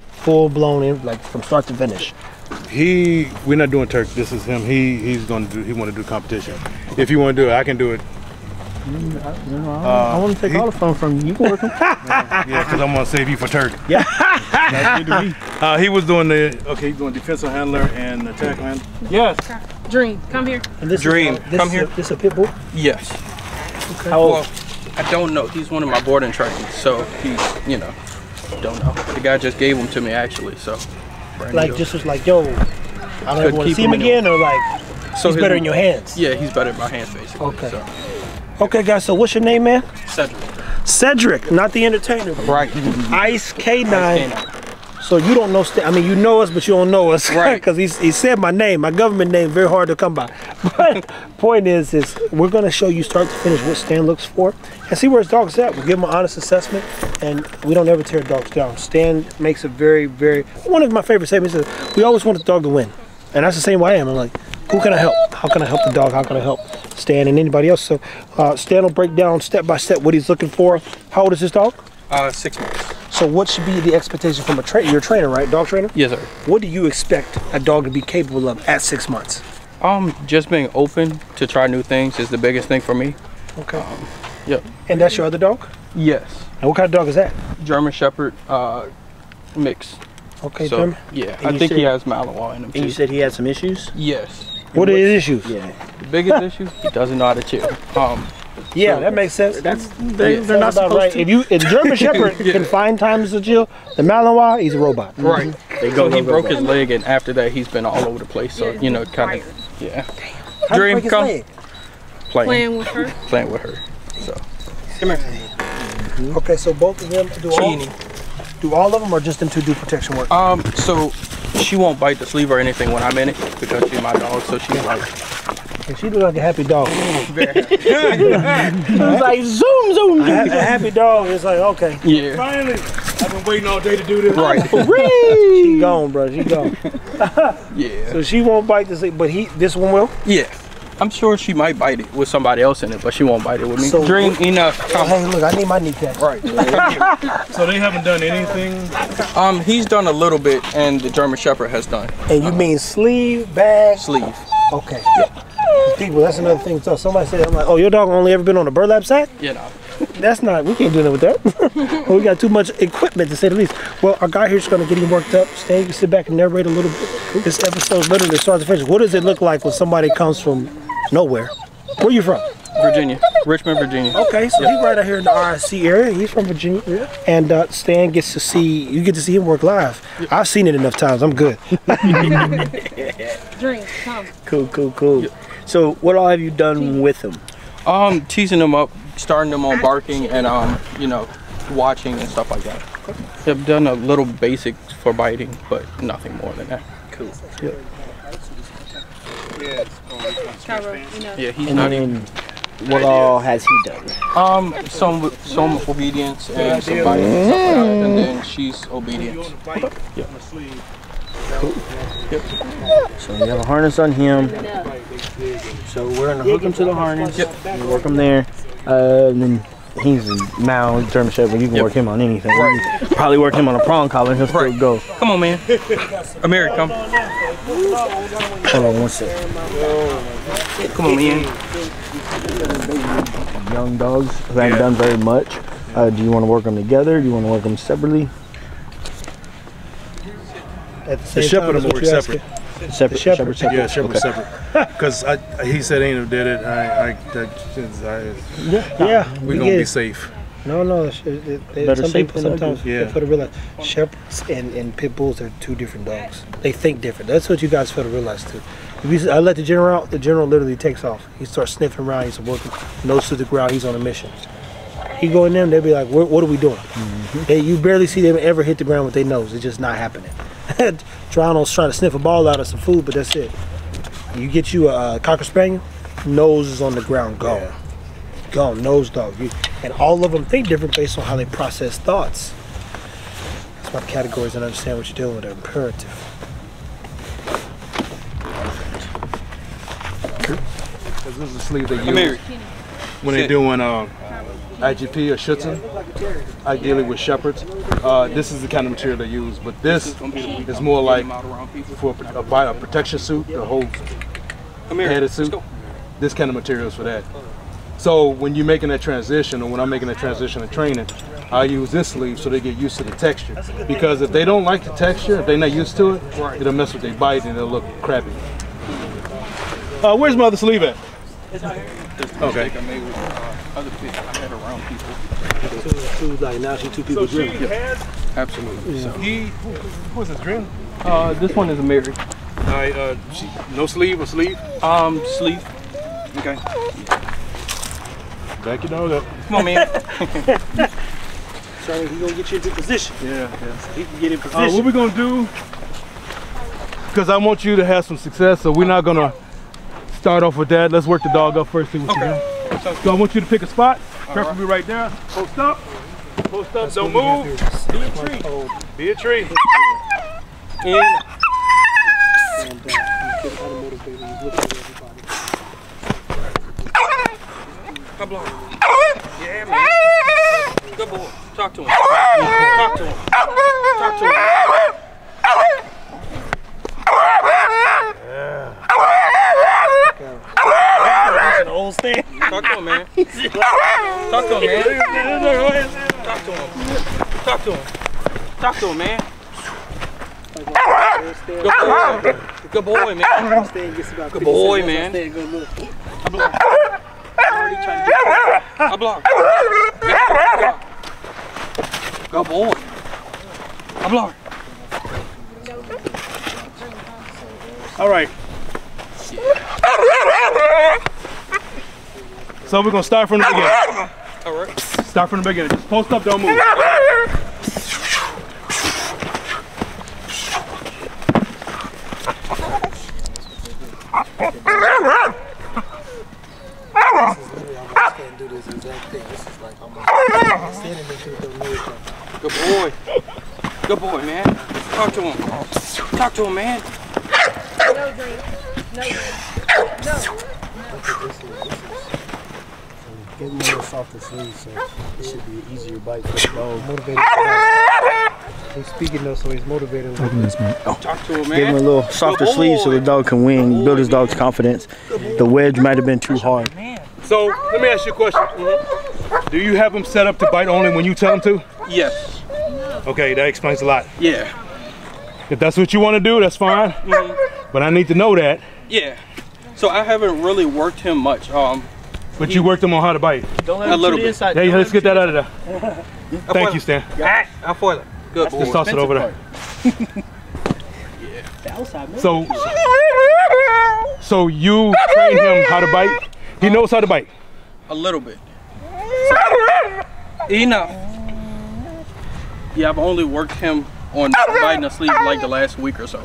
Full blown in, like from start to finish. We're not doing Turk. This is him. He want to do competition. If you want to do it, I can do it. I want to take all the fun from you. You can work them. Yeah, because I'm gonna save you for Turk. Yeah. That's good to me. He was doing he's doing defensive handler and attack handler. Yes. Dream, come here. And this Dream, come here. This a pit bull? Yes. Okay. How old? Well, I don't know. He's one of my boarding trackies, so he's, don't know. The guy just gave him to me actually, so. Like just was like, yo, I don't ever want to see him again, or like, so he's better in your hands. Yeah, he's better in my hands basically. Okay. So. Okay, guys. So what's your name, man? Cedric. Cedric, not the entertainer. Right. Ice K9. So you don't know, I mean, you know us, but you don't know us. Right. Because he said my name, my government name, very hard to come by. But point is we're going to show you start to finish what Stan looks for and see where his dog's at. We'll give him an honest assessment, and we don't ever tear dogs down. Stan makes a very, very, one of my favorite statements is, we always want the dog to win. And that's the same way I am. I'm like, who can I help? How can I help the dog? How can I help Stan and anybody else? So Stan will break down step by step what he's looking for. How old is this dog? 6 months. So what should be the expectation from you're a trainer, right? Dog trainer? Yes, sir. What do you expect a dog to be capable of at 6 months? Just being open to try new things is the biggest thing for me. Okay. Yep. And that's your other dog? Yes. And what kind of dog is that? German Shepherd mix. Okay, so, German. Yeah, I think he has Malinois in him too. And you said he had some issues? Yes. What are his issues? Yeah. The biggest issue, he doesn't know how to chill. Yeah, so that makes sense. They're not supposed right. to. If the German Shepherd can find times to chill, the Malinois, he's a robot. Right. So he broke his leg, and after that, he's been all over the place. So kind of, yeah. Dream, come. Playing with her. Playing with her. So. Come here. Okay, so both of them do all of them, or just them two do protection work? So she won't bite the sleeve or anything when I'm in it because she's my dog. So she's like. She looks like a happy dog. It's like zoom, zoom. A happy dog is like, okay. Yeah. Finally, I've been waiting all day to do this. Right. She gone, bro. She gone. Yeah. So she won't bite this, but this one will? Yeah. I'm sure she might bite it with somebody else in it, but she won't bite it with me. So Dream enough. Hey, look, I need my kneecap. Right. So they haven't done anything? He's done a little bit, and the German Shepherd has done. And you mean sleeve, bag? Sleeve. Okay. Yeah. People, that's another thing. So somebody said, I'm like, oh, your dog only ever been on a burlap sack? You know. That's not, we can't do nothing with that. We got too much equipment to say the least. Well, our guy here's going to get him worked up. Stan, you can sit back and narrate a little bit. This episode literally starts to finish. What does it look like when somebody comes from nowhere? Where are you from? Virginia. Richmond, Virginia. Okay, so he's right out here in the RIC area. He's from Virginia. Yeah. And Stan gets to see, you get to see him work live. Yeah. I've seen it enough times. I'm good. Dream, come. Cool. Yeah. So what all have you done with him? Teasing them up, starting them on barking, and watching and stuff like that. I've done a little basic for biting, but nothing more than that. Cool. Yeah. Yeah, he's and not then, even. what all has he done? Some obedience and some biting and stuff like that, and then she's obedient. Yeah. Cool. Yep. So you have a harness on him. So we're gonna hook him to the harness. Yep. And work him there. And then he's a Mal German Shepherd. You can work him on anything. Right. You can probably work him on a prong collar. He'll still go. Come on, man. Amir, come. Hold on one second. Come on, man. Young dogs who haven't done very much. Do you want to work them together? Do you want to work them separately? At The shepherd will work separate. Separate. Yeah, shepherd separate. Because he said he ain't did it. We're gonna be safe. No. Some people sometimes yeah. fail to realize shepherds and pit bulls are two different dogs. They think different. That's what you guys fail to realize too. I let the general out. The general literally takes off. He starts sniffing around. He's working nose to the ground. He's on a mission. He go in there and they'll be like, what are we doing? You barely see them ever hit the ground with their nose. It's just not happening. Toronto's trying to sniff a ball out of some food, but that's it. You get you a Cocker Spaniel, nose is on the ground, gone. Gone, nose dog. And all of them think different based on how they process thoughts. That's why the categories and understand what you're dealing with are imperative. This is the sleeve they use when they're doing IGP or Schutzen. ideally with shepherds. This is the kind of material they use, but this is more like for a protection suit, the whole padded suit. This kind of material is for that. So when you're making that transition, or when I'm making that transition in training, I use this sleeve so they get used to the texture. Because if they don't like the texture, if they're not used to it, it'll mess with their bite and it'll look crappy. Where's my other sleeve at? Okay. I made with other fish I had around people. So like now she's 2 people drilling. Absolutely. So who's this drilling? This one is a Mary. All right. No sleeve or sleeve? Sleeve. Okay. Back your dog up. Come on, man. So he's gonna get you into position. Yeah. So he can get in position. What we're gonna do? Because I want you to have some success, so we're not gonna start off with that. Let's work the dog up first. See what you got. So I want you to pick a spot, preferably right there. Post up. Post up. Don't move. Be a tree. Be a tree. And And you get how to motivate him. He's looking at everybody. come on. Yeah, man. Good boy. Talk to him. Talk to him. Talk to him. That's an old stand. Talk to him, man. Talk to him, man. Talk to him. Talk to him. Talk to him, man. Good boy, man. Good boy, man. I block. Good boy. I block. All right. So we're gonna start from the beginning. All right. Start from the beginning. Just post up, don't move. Do this exact thing. This is like almost standing there to the Good boy. Good boy, man. Talk to him. Talk to him, man. No drink. No drink. No. Get him a little softer sleeve, so it should be an easier bite for the dog. Motivated. He's speaking though, so he's motivated. Talk to him, man. Give him a little softer sleeve so the dog can win, build his dog's confidence. The wedge might have been too hard. So let me ask you a question. Do you have him set up to bite only when you tell him to? Yes. Okay, that explains a lot. Yeah. If that's what you want to do, that's fine. But I need to know that. Yeah. So I haven't really worked him much. But you worked him on how to bite. Don't let A little bit. Hey, let's get that out of there. Thank you, Stan. Afuera. Good boy. Just toss it over there. So you train him how to bite? He knows how to bite? A little bit. Enough. Yeah, I've only worked him on biting a sleeve like the last week or so.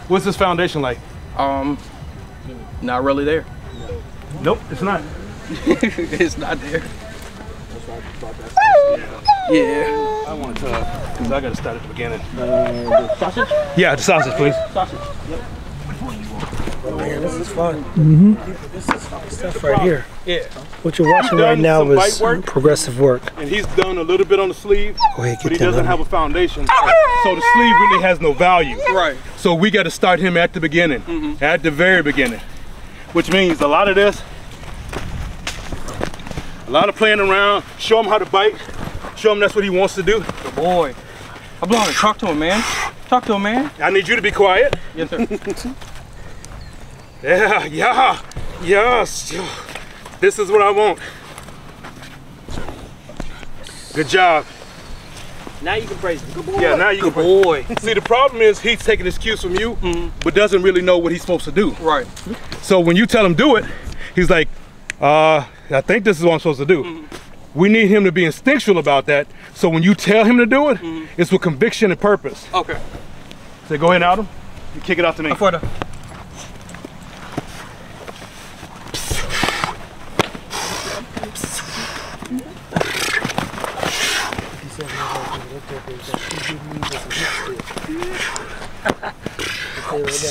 What's his foundation like? Not really there. Nope, it's not. It's not there. Yeah. I want to, because I got to start at the beginning. The sausage? Yeah, the sausage, please. Sausage. Yep. Man, this is fun. This is stuff right here. Yeah. What you're watching right now some is bite work. progressive work. And he's done a little bit on the sleeve, Go ahead, but he get that. doesn't have a foundation. So the sleeve really has no value. Right. So we got to start him at the beginning, at the very beginning. Which means a lot of this, a lot of playing around, show him how to bite, show him that's what he wants to do. Good boy. I'm blowing. Talk to him, man. Talk to him, man. I need you to be quiet. Yes, sir. Yes. This is what I want. Good job. Now you can praise him. Good boy. Yeah, now you Good can. boy. See, the problem is he's taking his cues from you, but doesn't really know what he's supposed to do. Right. So when you tell him do it, he's like, I think this is what I'm supposed to do. We need him to be instinctual about that. So when you tell him to do it, it's with conviction and purpose. Okay. So go ahead and out him. You kick it off to me. Afuera.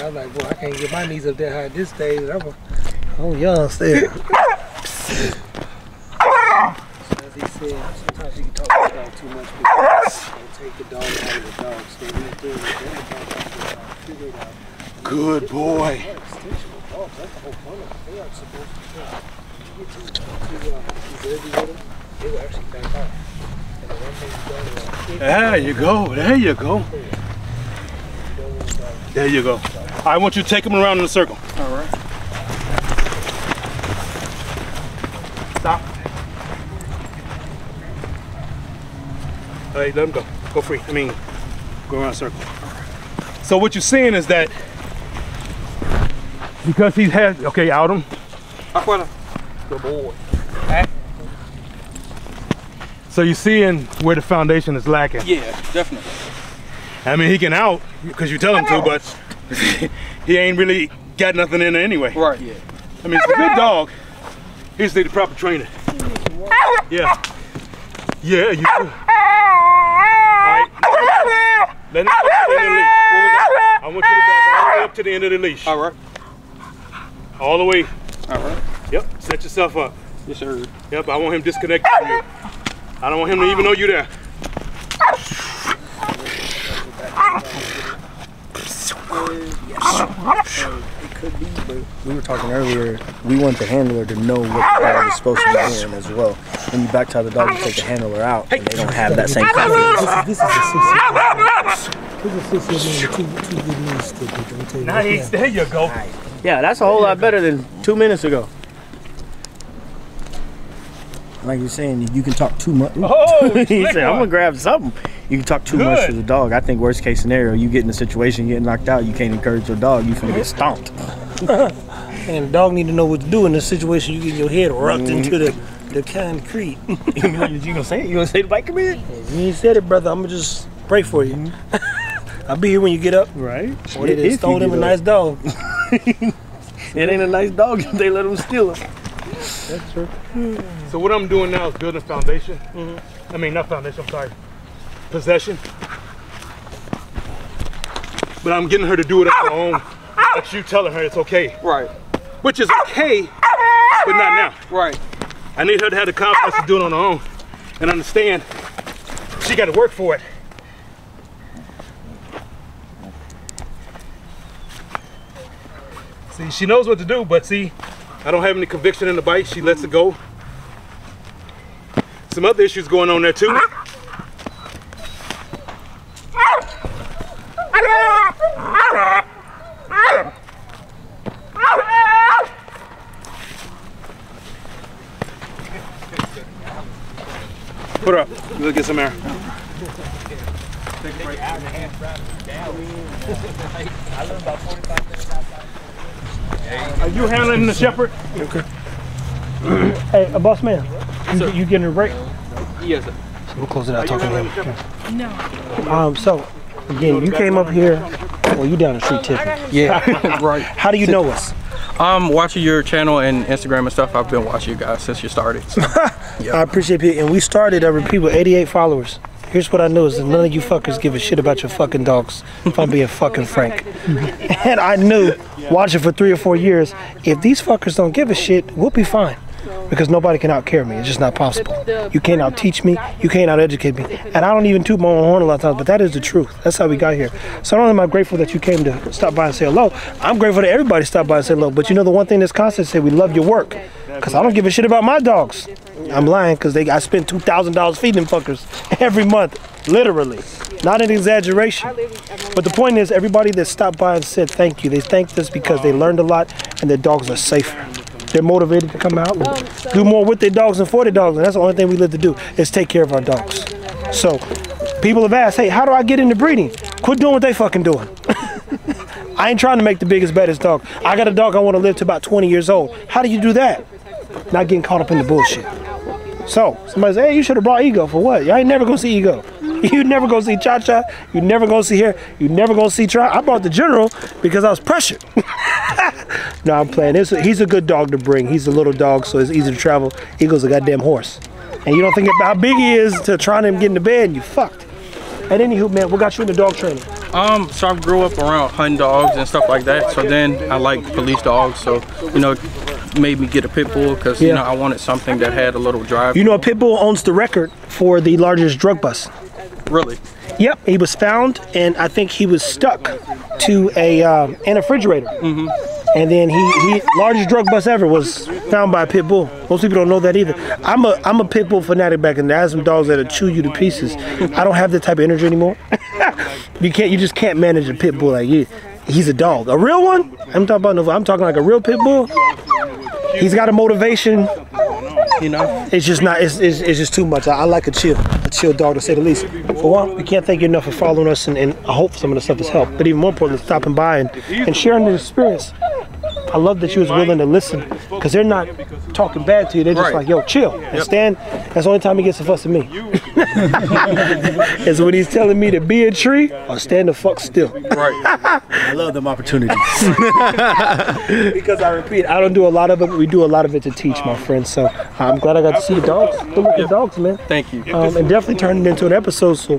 I'm like, boy, I can't get my knees up that high at this stage. I'm young still. As he said, sometimes you can talk to too much because they'll take the dog out of the dog. So what he's doing is they're trying to figure it out. Good boy. That's the whole fun of it. They aren't supposed to you get to with them, they will actually back off. And the one thing you don't There you go. There you go. There you go. I want you to take him around in a circle. All right. Stop. All right, let him go. Go free. I mean, go around a circle. So what you're seeing is that because he has, okay, out him. Good boy. So you're seeing where the foundation is lacking. Yeah, definitely. I mean, he can out because you tell him to, but he ain't really got nothing in there anyway. Right, yeah. I mean, it's a good dog. He just need the proper training. Yeah. Yeah, you do. All right. Let him go to the end of the leash. I want you to back all the way up to the end of the leash. All right. All the way. All right. Yep, set yourself up. Yes, sir. Yep, I want him disconnected from you. I don't want him to even know you're there. It could be, but we were talking earlier, we want the handler to know what the dog is supposed to be doing as well. When you back tie the dog, you take the handler out, and they don't have that same confidence. This is a two good knees stick. Let me tell you. Nice, there you go. Yeah, that's a whole lot better than 2 minutes ago. Like you're saying, you can talk too much. Oh, He said, I'm gonna grab something. You can talk too much to the dog. I think worst case scenario, you get in a situation, getting knocked out, you can't encourage your dog, you finna get stomped. And the dog need to know what to do in this situation. You get your head rucked into the concrete. You gonna say it? You gonna say the bike come in? You ain't said it, brother. I'm gonna just pray for you. I'll be here when you get up. Right. Or they just stole him a nice dog. It ain't a nice dog if they let him steal him. That's true. So what I'm doing now is building a foundation. I mean, not foundation, I'm sorry. Possession. But I'm getting her to do it on her own. But you telling her it's okay. Right. Which is okay, but not now. Right. I need her to have the confidence to do it on her own and understand she got to work for it. See, she knows what to do, but see, I don't have any conviction in the bite. She lets it go. Some other issues going on there too. Put her up. We'll get some air. Are you handling the shepherd? Okay. Hey, boss man, you getting a break? Yes, sir. So we'll close it out talking to him. No. So, again, you came up here. Well, you down the street tipping. Yeah, right. How do you know us? Watching your channel and Instagram and stuff. I've been watching you guys since you started. So. I appreciate it. And we started, I repeat, with 88 followers. Here's what I know is that none of you fuckers give a shit about your fucking dogs, if I'm being fucking frank. And I knew, watching for 3 or 4 years, if these fuckers don't give a shit, we'll be fine. Because nobody can out-care me. It's just not possible. You can't out-teach me. You can't out-educate me. And I don't even toot my own horn a lot of times, but that is the truth. That's how we got here. So not only am I grateful that you came to stop by and say hello, I'm grateful that everybody stopped by and said hello. But you know the one thing that's constant, say we love your work. Because I don't give a shit about my dogs. I'm lying, because I spend $2,000 feeding them fuckers every month. Literally. Not an exaggeration. But the point is, everybody that stopped by and said thank you, they thanked us because they learned a lot and their dogs are safer. They're motivated to come out and do more with their dogs and for their dogs. And that's the only thing we live to do, is take care of our dogs. So people have asked, hey, how do I get into breeding? Quit doing what they fucking doing. I ain't trying to make the biggest, baddest dog. I got a dog I want to live to about 20 years old. How do you do that? Not getting caught up in the bullshit. So somebody say, hey, you should have brought Ego. For what? Y'all ain't never gonna see Ego. You never gonna see Cha-Cha. You never gonna see her. You never gonna see Try. I brought the General because I was pressured. No, I'm playing. He's a good dog to bring. He's a little dog, so it's easy to travel. Ego's a goddamn horse. And you don't think about how big he is to trying to get in the bed, and you fucked. And anywho, man, what got you into dog training? So I grew up around hunting dogs and stuff like that. So then I like police dogs. So, you know, made me get a pit bull because you know I wanted something that had a little drive. You know, a pit bull owns the record for the largest drug bust. Really? Yep, he was found, and I think he was stuck to an refrigerator. And then he largest drug bust ever was found by a pit bull. Most people don't know that either. I'm a pit bull fanatic back in there. I had some dogs that'll chew you to pieces. I don't have that type of energy anymore. You just can't manage a pit bull like you. He's a dog. A real one? I'm talking like a real pit bull. He's got a motivation. You know, it's just not. It's just too much. I like a chill dog to say the least. For one, we can't thank you enough for following us, and I hope some of the stuff has helped. But even more importantly, stopping by and sharing the experience. I love that you was willing to listen, because they're not talking bad to you. They're just like, yo, chill and stand. That's the only time he gets a fuss at me. Is when he's telling me to be a tree or stand the fuck still. Right. I love them opportunities. Because I repeat, I don't do a lot of it, but we do a lot of it to teach, my friends. So I'm glad I got to see the dogs. Good looking dogs, man. Thank you. And definitely turn it into an episode. So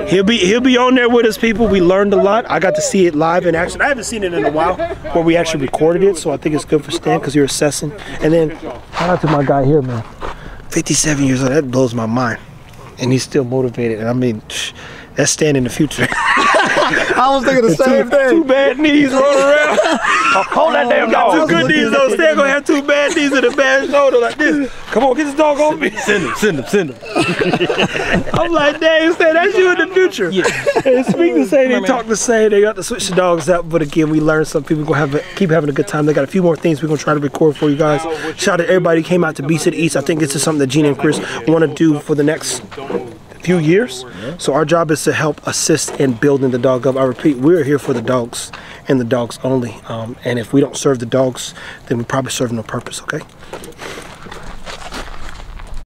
he'll be on there with us, people. We learned a lot. I got to see it live in action. I haven't seen it in a while where we actually recorded it, so I think it's good for Stan because you're assessing. And then shout out to my guy here, man. 57 years old. That blows my mind. And he's still motivated. And I mean, that's Stan in the future. I was thinking the same thing. Two bad knees rolling around. Hold that damn dog. Two good knees though. Stan gonna have two bad knees and a bad shoulder like this. Come on, get this dog on me. Send him. I'm like, dang, Stan, that's you in the future. Yeah. And speak the same, they talk the same. They got to switch the dogs out. But again, we learned some people gonna keep having a good time. They got a few more things we're gonna try to record for you guys. Shout out to everybody who came out to Beast of the East. I think this is something that Gina and Chris want to do for the next few years. So our job is to help assist in building the dog up. I repeat, we're here for the dogs and the dogs only. And if we don't serve the dogs, then we probably serve no purpose, okay?